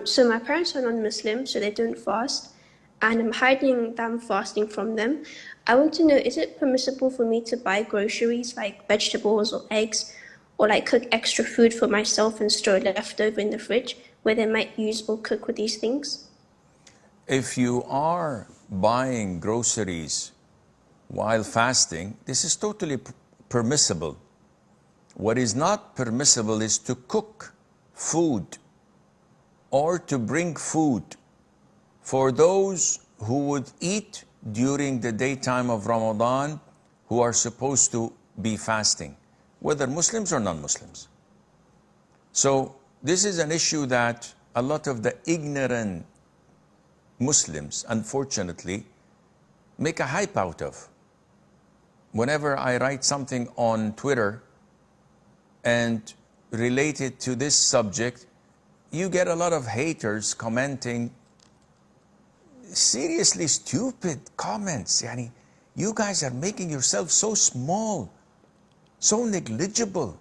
So my parents are non-Muslim, so they don't fast, and I'm hiding them fasting from them. I want to know, is it permissible for me to buy groceries like vegetables or eggs, or like cook extra food for myself and store it left over in the fridge where they might use or cook with these things? If you are buying groceries while fasting, this is totally permissible. What is not permissible is to cook food or to bring food for those who would eat during the daytime of Ramadan, who are supposed to be fasting, whether Muslims or non-Muslims. So this is an issue that a lot of the ignorant Muslims, unfortunately, make a hype out of. Whenever I write something on Twitter and relate it to this subject, you get a lot of haters commenting seriously stupid comments. Yani, you guys are making yourself so small, so negligible.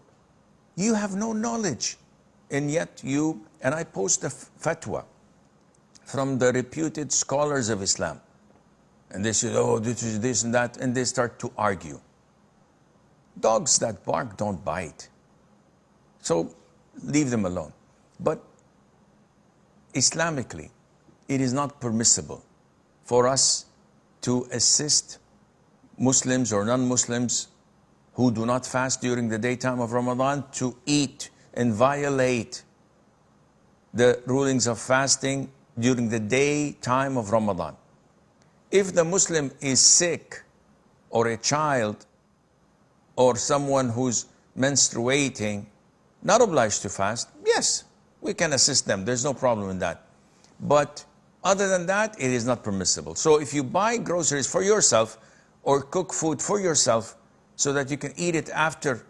You have no knowledge. And yet and I post a fatwa from the reputed scholars of Islam. And they say, oh, this is this and that, and they start to argue. Dogs that bark don't bite. So leave them alone. But Islamically, it is not permissible for us to assist Muslims or non-Muslims who do not fast during the daytime of Ramadan to eat and violate the rulings of fasting during the daytime of Ramadan. If the Muslim is sick, or a child, or someone who's menstruating, not obliged to fast, yes, we can assist them. There's no problem in that. But other than that, it is not permissible. So if you buy groceries for yourself or cook food for yourself so that you can eat it after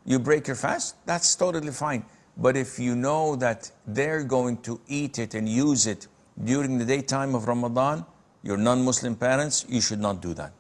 you break your fast, that's totally fine. But if you know that they're going to eat it and use it during the daytime of Ramadan, your non-Muslim parents, you should not do that.